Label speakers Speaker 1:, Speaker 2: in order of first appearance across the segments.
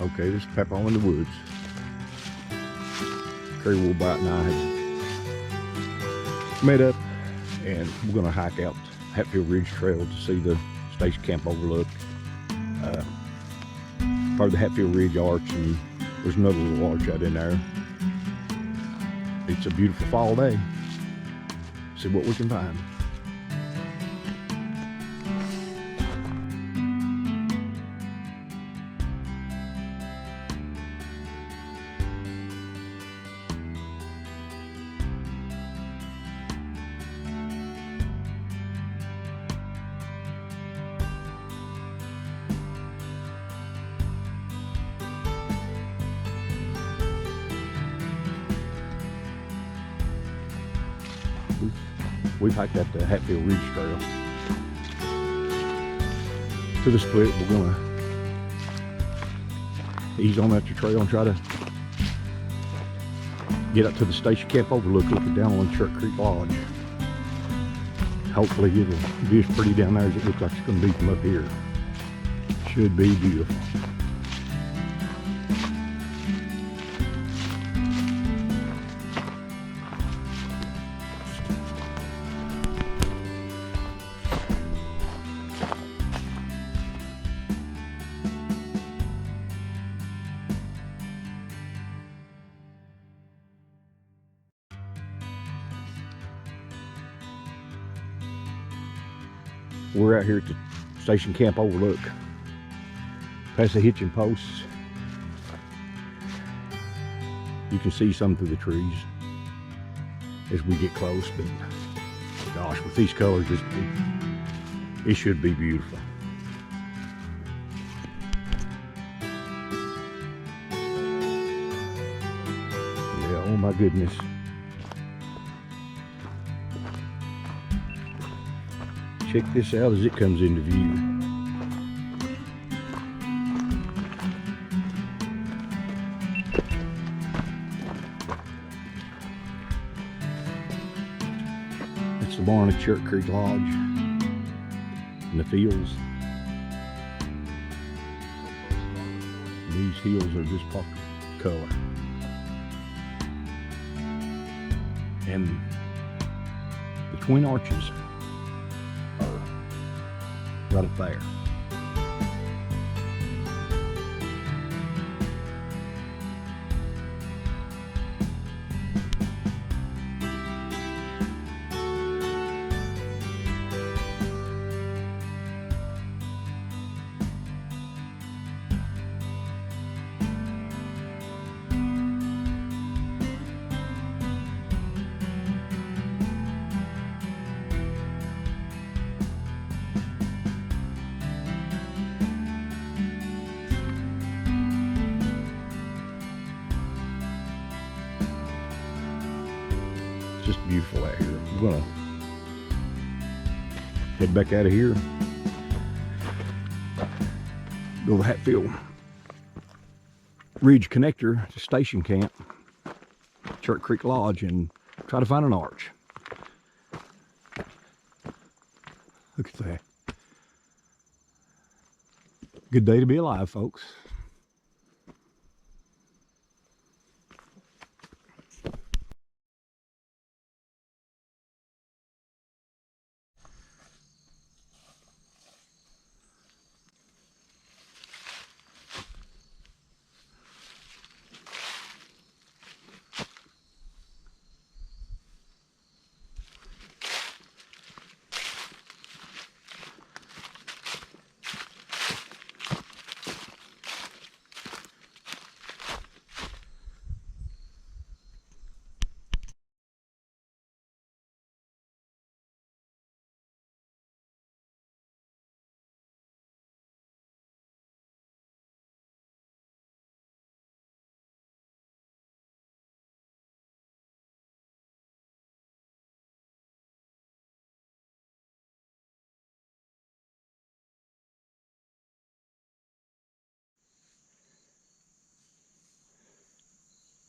Speaker 1: Okay, this is Papaw in the woods. Kerry Woolbright and I have met up, and we're going to hike out Hatfield Ridge Trail to see the Station Camp Overlook. Part of the Hatfield Ridge Arch, and there's another little arch out in there. It's a beautiful fall day. See what we can find. We've hiked out the Hatfield Ridge Trail. To the split, we're gonna ease on out the trail and try to get up to the Station Camp Overlook, looking down on Charit Creek Lodge. Hopefully it'll be as pretty down there as it looks like it's gonna be from up here. Should be beautiful. We're out here at the Station Camp Overlook, past the hitching posts. You can see some through the trees as we get close, but gosh, with these colors, it should be beautiful. Yeah, oh my goodness. Check this out as it comes into view. It's the barn of Charit Creek Lodge in the fields. These hills are just pop color. And the twin arches right up there. Just beautiful out here. I'm gonna head back out of here, go to Hatfield Ridge Connector to Station Camp, Charit Creek Lodge, and try to find an arch. Look at that. Good day to be alive, folks.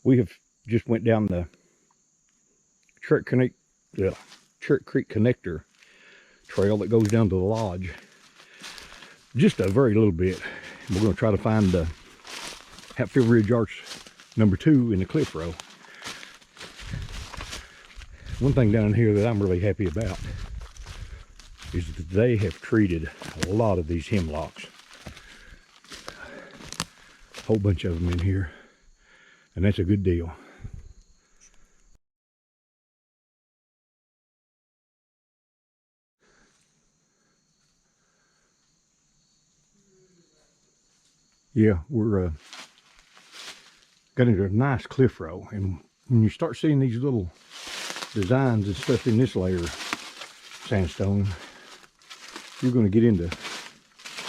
Speaker 1: We have just went down the Charit Creek Connector Trail that goes down to the lodge. Just a very little bit. We're going to try to find the Hatfield Ridge Arch number 2 in the cliff row. One thing down here that I'm really happy about is that they have treated a lot of these hemlocks. A whole bunch of them in here, and that's a good deal. Yeah, we're got into a nice cliff row, and when you start seeing these little designs and stuff in this layer of sandstone, you're going to get into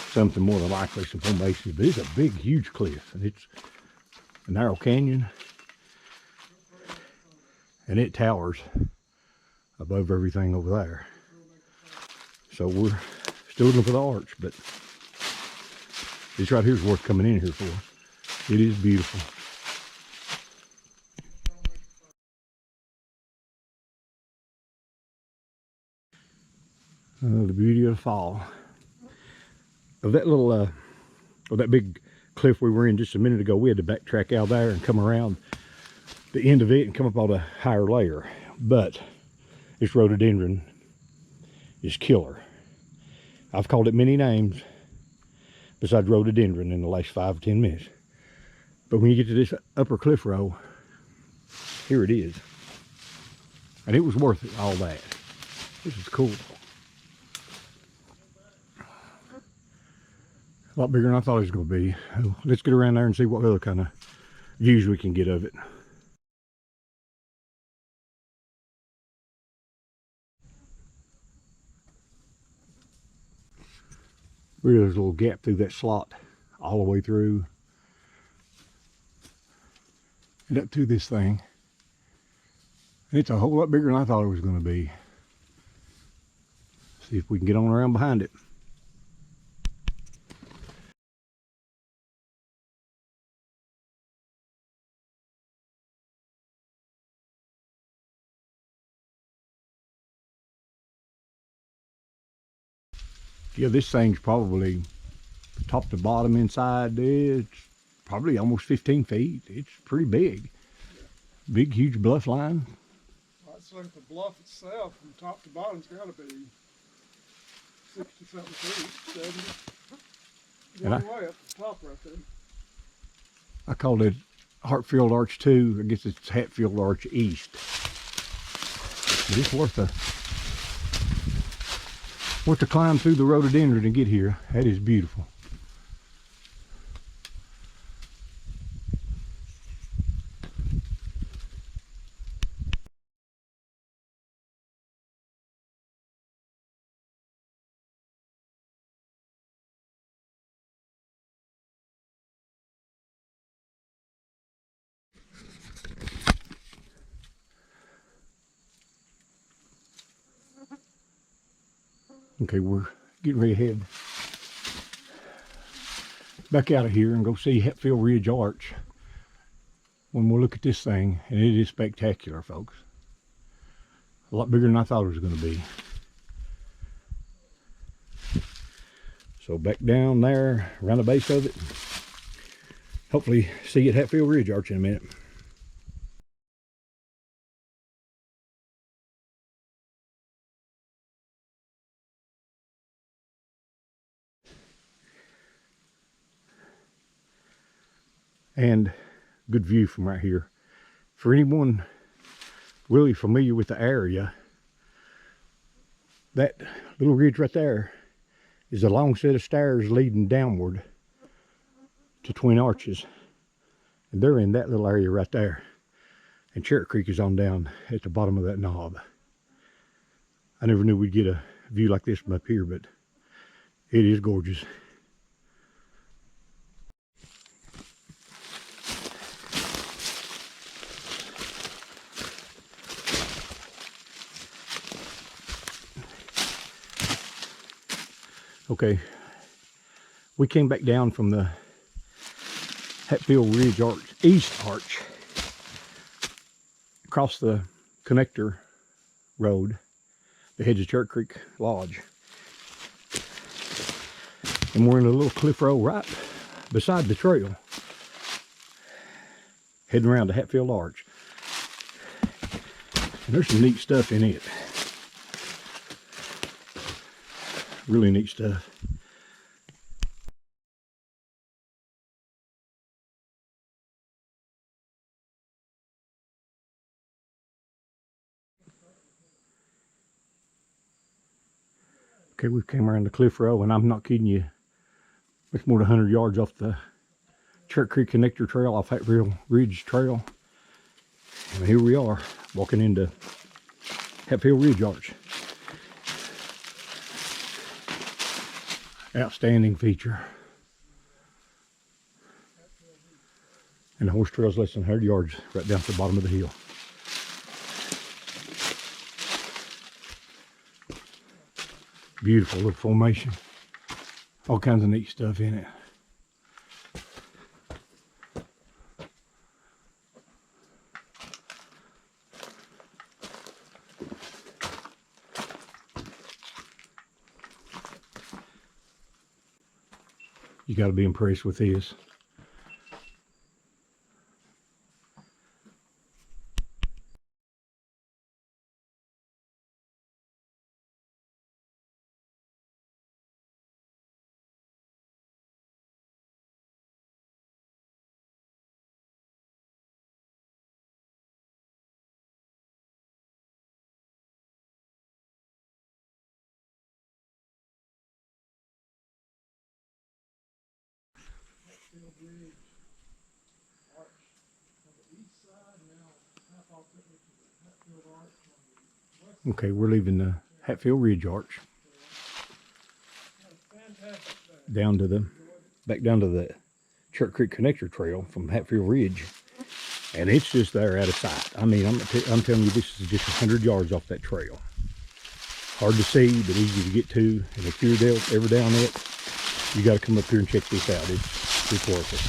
Speaker 1: something more than likely some formations. But it's a big, huge cliff, and it's a narrow canyon, and it towers above everything over there. So we're still looking for the arch, but this right here is worth coming in here for. It is beautiful. The beauty of the fall. Of that little, of that big cliff we were in just a minute ago, we had to backtrack out there and come around the end of it and come up on a higher layer. But this rhododendron is killer. I've called it many names besides rhododendron in the last 5 or 10 minutes. But when you get to this upper cliff row, here it is. And it was worth it, all that. This is cool. A lot bigger than I thought it was going to be. Let's get around there and see what other kind of views we can get of it. Really, there's a little gap through that slot all the way through and up through this thing. And it's a whole lot bigger than I thought it was going to be. See if we can get on around behind it. Yeah, this thing's probably top to bottom inside. It's probably almost 15 feet. It's pretty big. Big, huge bluff line.
Speaker 2: I'd say the bluff itself from top to bottom's got to be 60-something feet, 70. One way up the top right there.
Speaker 1: I called it Hatfield Arch 2. I guess it's Hatfield Ridge East. But it's worth to climb through the rhododendron and get here. That is beautiful. Okay, we're getting ready to head back out of here and go see Hatfield Ridge Arch. When we'll look at this thing, and it is spectacular, folks. A lot bigger than I thought it was going to be. So back down there, around the base of it. Hopefully see you at Hatfield Ridge Arch in a minute. And good view from right here. For anyone really familiar with the area, that little ridge right there is a long set of stairs leading downward to Twin Arches. And they're in that little area right there. And Charit Creek is on down at the bottom of that knob. I never knew we'd get a view like this from up here, but it is gorgeous. Okay, we came back down from the Hatfield Ridge Arch, East Arch, across the connector road that heads to Charit Creek Lodge. And we're in a little cliff row right beside the trail. heading around the Hatfield Arch. And there's some neat stuff in it. Really neat stuff. Okay, we came around the cliff row, and I'm not kidding you. It's more than 100 yards off the Charit Creek Connector Trail, off Hatfield Ridge Trail. And here we are, walking into Hatfield Ridge Arch. Outstanding feature. And the horse trail's less than 100 yards right down to the bottom of the hill. Beautiful little formation. All kinds of neat stuff in it. You got to be impressed with this.
Speaker 2: Hatfield Ridge Arch on the east side, now Papaw took me to the Hatfield Arch on the west side.
Speaker 1: Okay, we're leaving the Hatfield Ridge Arch.
Speaker 2: Fantastic day.
Speaker 1: Down to the, back down to the Charit Creek Connector Trail from Hatfield Ridge. And it's just there out of sight. I mean, I'm telling you, this is just 100 yards off that trail. Hard to see, but easy to get to. And if you're ever down it, you got to come up here and check this out. It's worth it.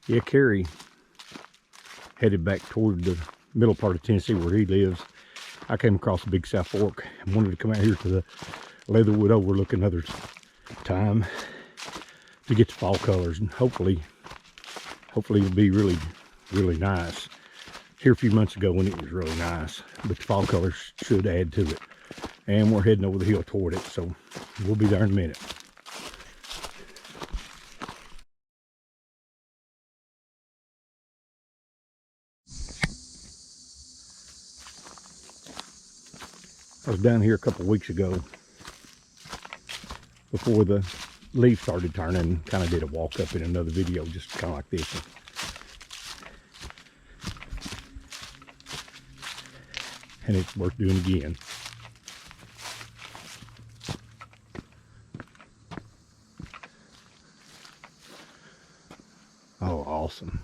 Speaker 1: Yeah, Kerry headed back toward the middle part of Tennessee where he lives. I came across the Big South Fork and wanted to come out here to the Leatherwood Overlook another time to get the fall colors, and hopefully it'll be really, really nice. Here a few months ago when it was really nice, but the fall colors should add to it. And we're heading over the hill toward it, so we'll be there in a minute. I was down here a couple weeks ago before the leaves started turning. Kind of did a walk up in another video, just kind of like this one. And it's worth doing again. Oh, awesome.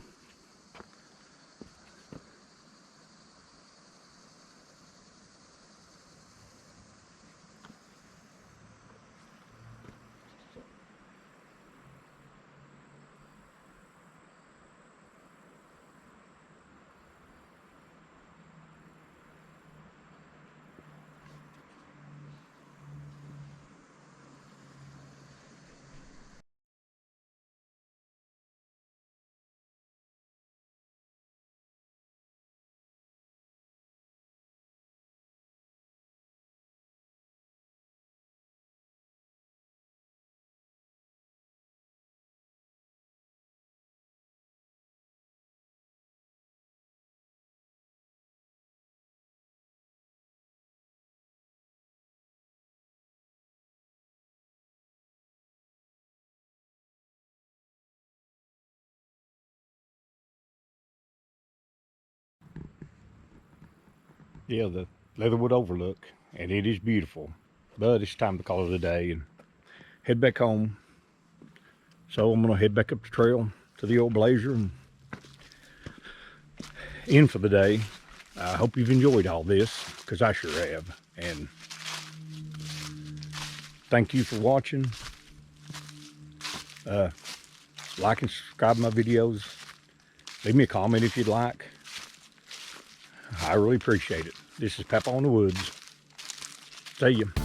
Speaker 1: Yeah, the Leatherwood Overlook, and it is beautiful, but it's time to call it a day and head back home. So I'm gonna head back up the trail to the old Blazer and end for the day. I hope you've enjoyed all this, because I sure have, and thank you for watching. Like and subscribe my videos. Leave me a comment if you'd like. I really appreciate it. This is Papaw in the Woods. See ya.